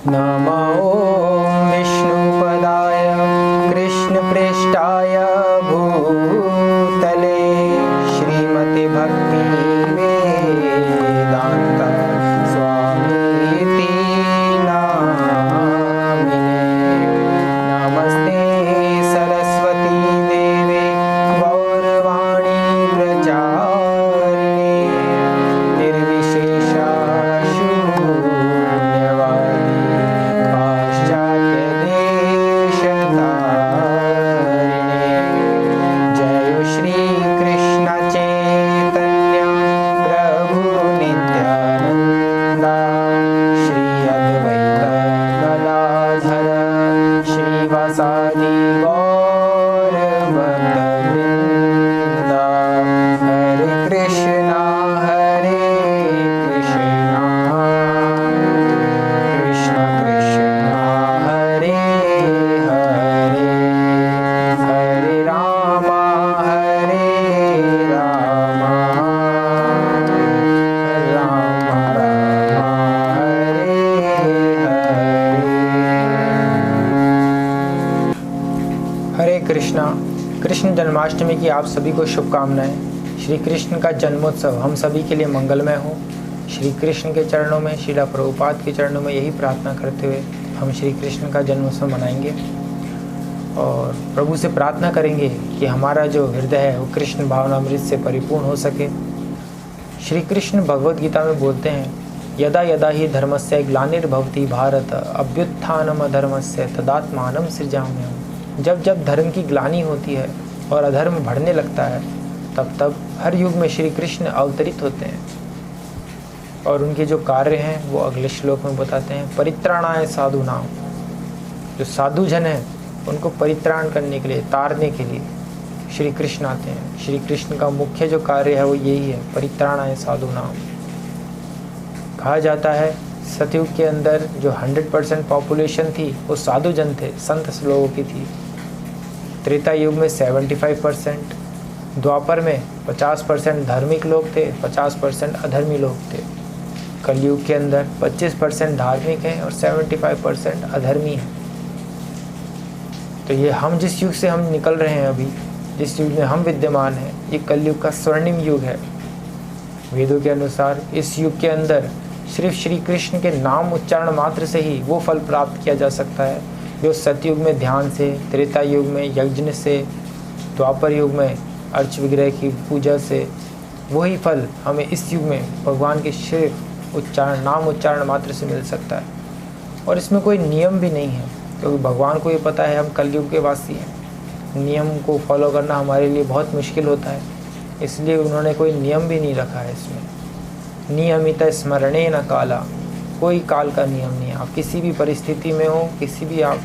नमो विष्णुपदाय कृष्णप्रेष्ठाय भूतले श्रीमते भक्ति वेदांत स्वामीति नामिने। नमस्ते सरस्वती देवे गौरवाणी प्रचारिणे निर्विशेषा शून्यवादी पाश्चात्य देशतारिणे। जय श्री कृष्ण चैतन्य प्रभु नित्यानंदा श्री अद्वैत गदाधर श्रीवासादि गौर भक्तवृंदा। हरे कृष्णा कृष्ण कृष्ण हरे हरे हरे राम राम हरे हरे कृष्णा। कृष्ण जन्माष्टमी की आप सभी को शुभकामनाएं। श्री कृष्ण का जन्मोत्सव हम सभी के लिए मंगलमय हो। श्री कृष्ण के चरणों में, श्रीला प्रभुपाद के चरणों में यही प्रार्थना करते हुए हम श्री कृष्ण का जन्मोत्सव मनाएंगे और प्रभु से प्रार्थना करेंगे कि हमारा जो हृदय है वो कृष्ण भावनामृत से परिपूर्ण हो सके। श्री कृष्ण भगवद गीता में बोलते हैं, यदा यदा ही धर्मस्य ग्लानिर्भवति भारत अभ्युत्थानम अधर्मस्य तदात्मानं सृजाम्यहम्। जब जब धर्म की ग्लानि होती है और अधर्म बढ़ने लगता है, तब तब हर युग में श्री कृष्ण अवतरित होते हैं और उनके जो कार्य हैं वो अगले श्लोक में बताते हैं। परित्राणाय साधूनाम, जो साधु जन हैं उनको परित्राण करने के लिए, तारने के लिए श्री कृष्ण आते हैं। श्री कृष्ण का मुख्य जो कार्य है वो यही है, परित्राणाय साधूनाम। कहा जाता है सतयुग के अंदर जो 100% पॉपुलेशन थी वो साधु जन थे, संत लोगों की थी। त्रेता युग में 75%, द्वापर में 50% धार्मिक लोग थे, 50% अधर्मी लोग थे। कलयुग के अंदर 25% धार्मिक हैं और 75% अधर्मी हैं। तो ये हम जिस युग से हम निकल रहे हैं अभी, जिस युग में हम विद्यमान हैं, ये कलयुग का स्वर्णिम युग है। वेदों के अनुसार इस युग के अंदर सिर्फ श्री कृष्ण के नाम उच्चारण मात्र से ही वो फल प्राप्त किया जा सकता है जो सतयुग में ध्यान से, त्रेता युग में यज्ञ से, द्वापर युग में अर्च विग्रह की पूजा से, वही फल हमें इस युग में भगवान के सिर्फ उच्चारण, नाम उच्चारण मात्र से मिल सकता है। और इसमें कोई नियम भी नहीं है, क्योंकि भगवान को ये पता है हम कलयुग के वासी हैं। नियम को फॉलो करना हमारे लिए बहुत मुश्किल होता है, इसलिए उन्होंने कोई नियम भी नहीं रखा है इसमें। नियमित स्मरणे न काला, कोई काल का नियम नहीं है। आप किसी भी परिस्थिति में हो, किसी भी आप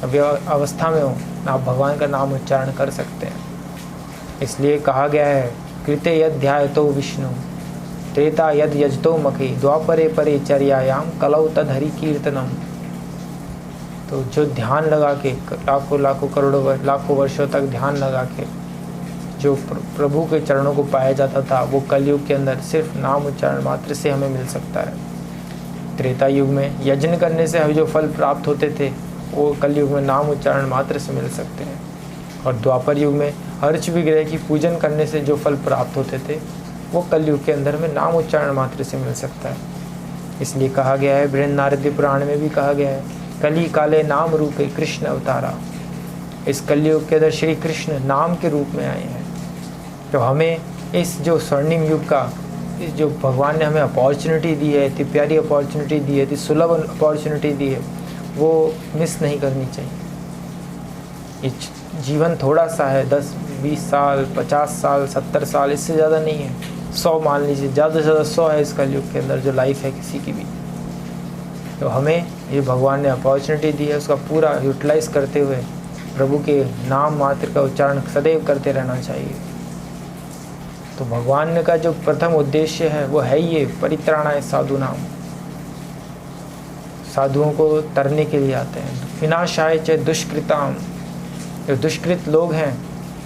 अवस्था में हो, आप भगवान का नाम उच्चारण कर सकते हैं। इसलिए कहा गया है, कृते यद ध्यायतो विष्णु त्रेता यद यजतो मखी द्वापरे परे चर्यायाम कलौ तद हरि कीर्तनम। तो जो ध्यान लगा के लाखों लाखों करोड़ों लाखों वर्षों तक ध्यान लगा के जो प्रभु के चरणों को पाया जाता था, वो कलयुग के अंदर सिर्फ नाम उच्चारण मात्र से हमें मिल सकता है। त्रेता युग में यज्ञ करने से हमें जो फल प्राप्त होते थे वो कलयुग में नाम उच्चारण मात्र से मिल सकते हैं। और द्वापर युग में अर्च विग्रह की पूजन करने से जो फल प्राप्त होते थे वो कलयुग के अंदर में नाम उच्चारण मात्र से मिल सकता है। इसलिए कहा गया है, बृहन्नारद पुराण में भी कहा गया है, कली काले नाम रूपे कृष्ण अवतारा। इस कलयुग के अंदर श्री कृष्ण नाम के रूप में आए हैं। तो हमें इस जो स्वर्णिम युग का, इस जो भगवान ने हमें अपॉर्चुनिटी दी है, इतनी प्यारी अपॉर्चुनिटी दी है, इतनी सुलभ अपॉर्चुनिटी दी है, वो मिस नहीं करनी चाहिए। ये जीवन थोड़ा सा है, 10, 20 साल, 50 साल, 70 साल, इससे ज़्यादा नहीं है। 100 मान लीजिए, ज़्यादा से ज़्यादा 100 है इस कलयुग के अंदर जो लाइफ है किसी की भी। तो हमें ये भगवान ने अपॉर्चुनिटी दी है, उसका पूरा यूटिलाइज़ करते हुए प्रभु के नाम मात्र का उच्चारण सदैव करते रहना चाहिए। तो भगवान का जो प्रथम उद्देश्य है वो है ये, परित्राणाय साधूनाम। साधुओं को तरने के लिए आते हैं। विनाशाय च दुष्कृताम, जो दुष्कृत लोग हैं,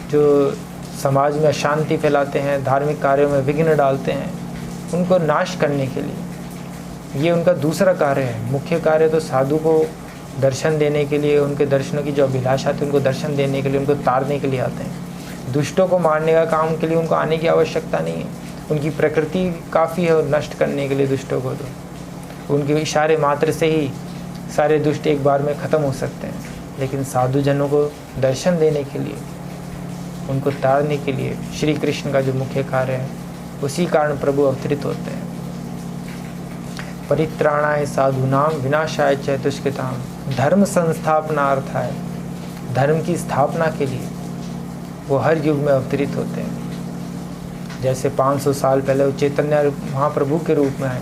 जो समाज में अशांति फैलाते हैं, धार्मिक कार्यों में विघ्न डालते हैं, उनको नाश करने के लिए। ये उनका दूसरा कार्य है। मुख्य कार्य तो साधु को दर्शन देने के लिए, उनके दर्शनों की जो अभिलाषा आती है उनको दर्शन देने के लिए, उनको तारने के लिए आते हैं। दुष्टों को मारने का काम के लिए उनको आने की आवश्यकता नहीं है, उनकी प्रकृति काफ़ी है नष्ट करने के लिए दुष्टों को। तो उनके इशारे मात्र से ही सारे दुष्ट एक बार में ख़त्म हो सकते हैं। लेकिन साधु जनों को दर्शन देने के लिए, उनको तारने के लिए श्री कृष्ण का जो मुख्य कार्य है, उसी कारण प्रभु अवतरित होते हैं। परित्राणाय साधूनाम विनाशाय च दुष्कृताम, धर्म संस्थापनार्थाय, धर्म की स्थापना के लिए वो हर युग में अवतरित होते हैं। जैसे 500 साल पहले वो चैतन्य महाप्रभु के रूप में आए।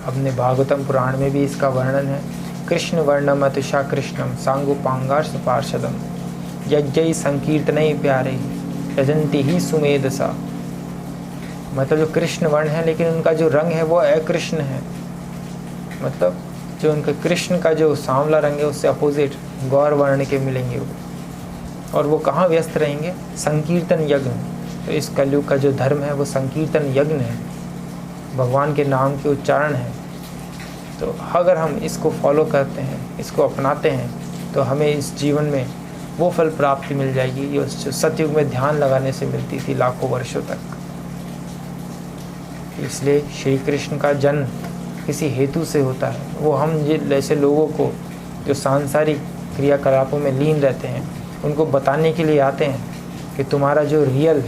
अपने भागवतम पुराण में भी इसका वर्णन है। कृष्ण वर्णम अतिशा कृष्णम सांगोपांगार्ष पार्षदम यज्ञ संकीर्तनय प्यारे यजंती ही सुमेधसा। मतलब जो कृष्ण वर्ण है, लेकिन उनका जो रंग है वो अकृष्ण है। मतलब जो उनका कृष्ण का जो सांवला रंग है उससे अपोजिट गौर वर्ण के मिलेंगे वो। और वो कहाँ व्यस्त रहेंगे? संकीर्तन यज्ञ। तो इस कलयुग का जो धर्म है वो संकीर्तन यज्ञ है, भगवान के नाम के उच्चारण है। तो अगर हम इसको फॉलो करते हैं, इसको अपनाते हैं, तो हमें इस जीवन में वो फल प्राप्ति मिल जाएगी जो सतयुग में ध्यान लगाने से मिलती थी लाखों वर्षों तक। इसलिए श्री कृष्ण का जन्म किसी हेतु से होता है। वो हम जैसे लोगों को जो सांसारिक क्रियाकलापों में लीन रहते हैं उनको बताने के लिए आते हैं कि तुम्हारा जो रियल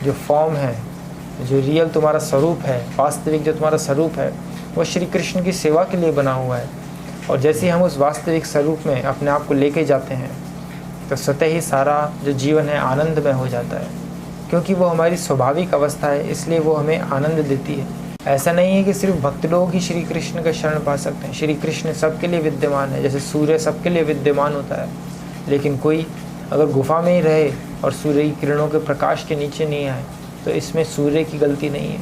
जो फॉर्म है, जो रियल तुम्हारा स्वरूप है, वास्तविक जो तुम्हारा स्वरूप है, वो श्री कृष्ण की सेवा के लिए बना हुआ है। और जैसे ही हम उस वास्तविक स्वरूप में अपने आप को लेके जाते हैं तो स्वतः ही सारा जो जीवन है आनंदमय हो जाता है, क्योंकि वो हमारी स्वाभाविक अवस्था है, इसलिए वो हमें आनंद देती है। ऐसा नहीं है कि सिर्फ भक्त लोग ही श्री कृष्ण का शरण पा सकते हैं। श्री कृष्ण सबके लिए विद्यमान है, जैसे सूर्य सबके लिए विद्यमान होता है। लेकिन कोई अगर गुफा में ही रहे और सूर्य की किरणों के प्रकाश के नीचे नहीं आए तो इसमें सूर्य की गलती नहीं है।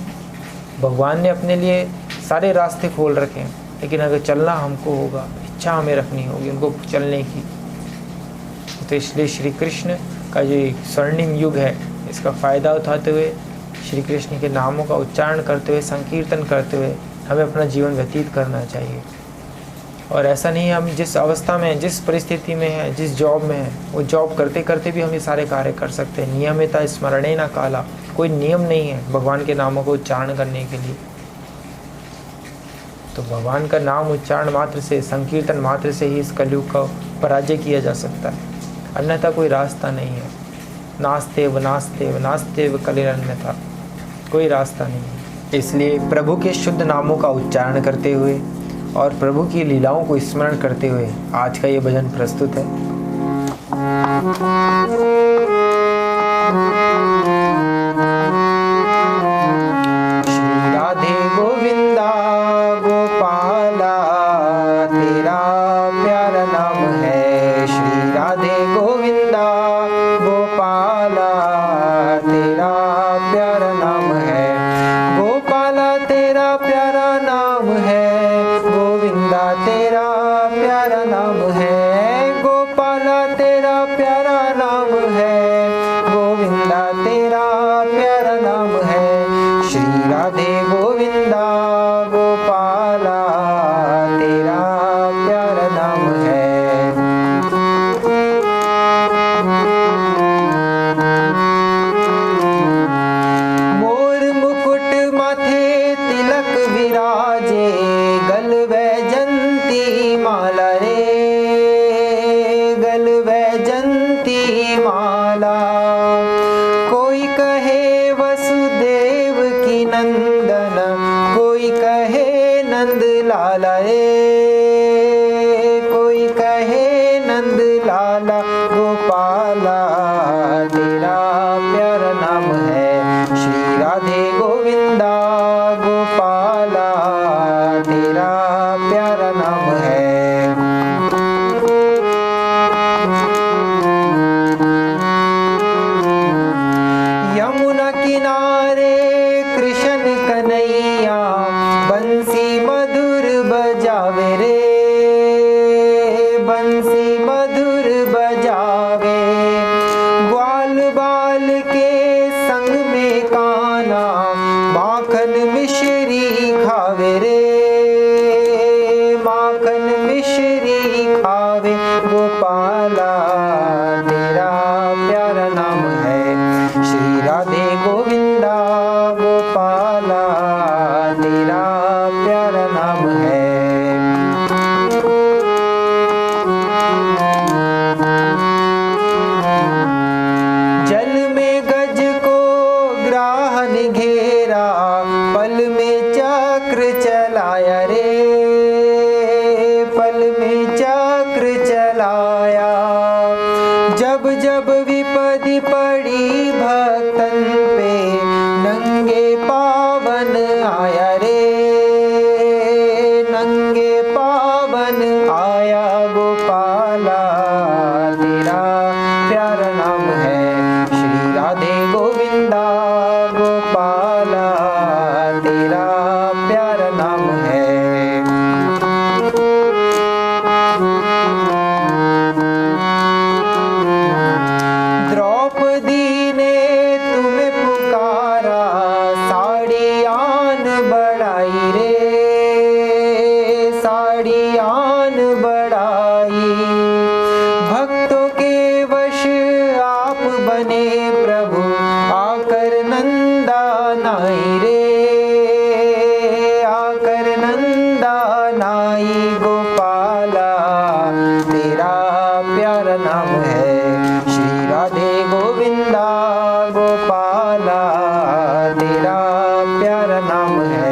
भगवान ने अपने लिए सारे रास्ते खोल रखे हैं, लेकिन अगर चलना हमको होगा, इच्छा हमें रखनी होगी उनको चलने की। तो इसलिए श्री कृष्ण का जो स्वर्णिम युग है, इसका फ़ायदा उठाते हुए श्री कृष्ण के नामों का उच्चारण करते हुए, संकीर्तन करते हुए हमें अपना जीवन व्यतीत करना चाहिए। और ऐसा नहीं है हम जिस अवस्था में, जिस परिस्थिति में है, जिस जॉब में है, वो जॉब करते करते भी हम ये सारे कार्य कर सकते हैं। नियमिता स्मरणे न काला, कोई नियम नहीं है भगवान के नामों को उच्चारण करने के लिए। तो भगवान का नाम उच्चारण मात्र से, संकीर्तन मात्र से ही इस कलयुग का पराजय किया जा सकता है, अन्यथा कोई रास्ता नहीं है। नास्तेव नास्तेव नास्तेव कलिरन्यथा, कोई रास्ता नहीं है। इसलिए प्रभु के शुद्ध नामों का उच्चारण करते हुए और प्रभु की लीलाओं को स्मरण करते हुए आज का ये भजन प्रस्तुत है। श्री राधे गोविंदा गोपाला तेरा प्यारा नाम है। श्री राधे गोविंदा गोपाला तेरा प्यारा नाम है। गोपाला तेरा प्यारा नाम है, गोविंदा तेरा प्यारा नाम है। गोपाला तेरा प्यारा नाम है, गोविंदा तेरा प्यारा नाम है। श्री राधे गोविंदा गोपाला तेरा प्यारा नाम है। मोर मुकुट माथे तिलक विराजे, गल वैजंती माला रे। मिश्री खावे गोपाला, तेरा प्यारा नाम है श्री राधे गोविंदा गोपाला, तेरा प्यारा नाम है। जल में गज को ग्राहन घेरा, पल में चक्र चलाया रे, पल में चक्र चलाया। जब जब विपत्ति पड़ी भक्तन पे, नंगे पावन आया रे, नंगे पावन आया गोपाला, तेरा प्यारा नाम है श्री राधे गोविंदा गोपाला, तेरा प्यारा नाम है। द्रौपदी ने तुम्हें पुकारा, साड़ी आन बढ़ाई रे, साड़ी आन बढ़ाई। भक्तों के वश आप बने प्रभु, आकर नंदा नाई रे, आकर नंदा नाई गोपाला, तेरा प्यारा नाम है श्री राधे गोविंदा गोपाला, तेरा प्यारा नाम है।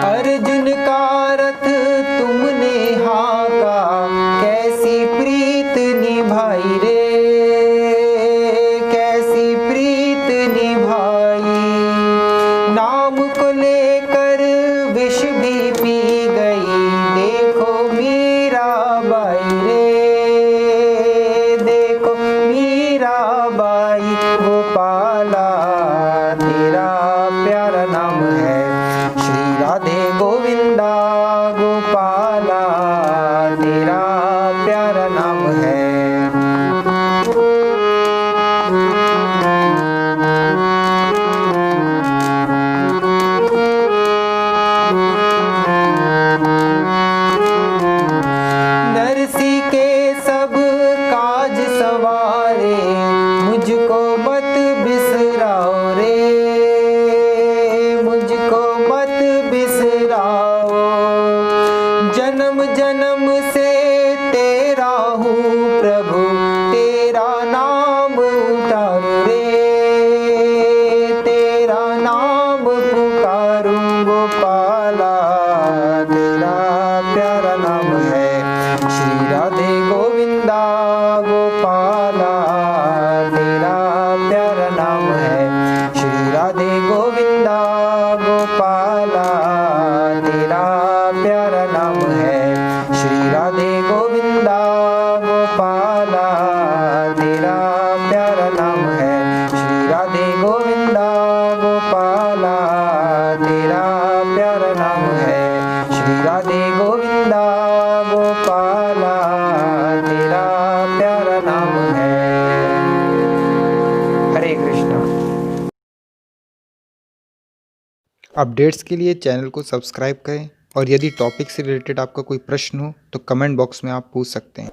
अर्जुन का रथ तुमने हाका, कैसी प्रीत निभाई रे, कैसी प्रीत निभाई। नाम को लेकर विष भी पी गई, देखो मीराबाई रे, देखो मीराबाई गोपाला, तेरा प्यारा नाम है श्री राधे गोविंदा गोपाला, तेरा प्यारा नाम है। नरसी के सब काज सवारे, मुझको मत बिसराओ रे, मुझको मत बिसराओ। जन्म जन्म से तेरा हूँ प्रभु, तेरा नाम उतारूं रे, तेरा नाम पुकारूं गोपाला, तेरा प्यारा नाम है श्री राधे गोविंदा गोपाला, तेरा प्यारा नाम है श्री राधे गोविंदा गोपाला, तेरा प्यारा नाम है श्री राधे गोविंदा गोपाला, तेरा प्यारा नाम है श्री राधे गोविंदा गोपाला, तेरा प्यारा नाम है श्री राधे गोविंदा गोपाला, तेरा प्यारा नाम है। हरे कृष्णा। अपडेट्स के लिए चैनल को सब्सक्राइब करें और यदि टॉपिक से रिलेटेड आपका कोई प्रश्न हो तो कमेंट बॉक्स में आप पूछ सकते हैं।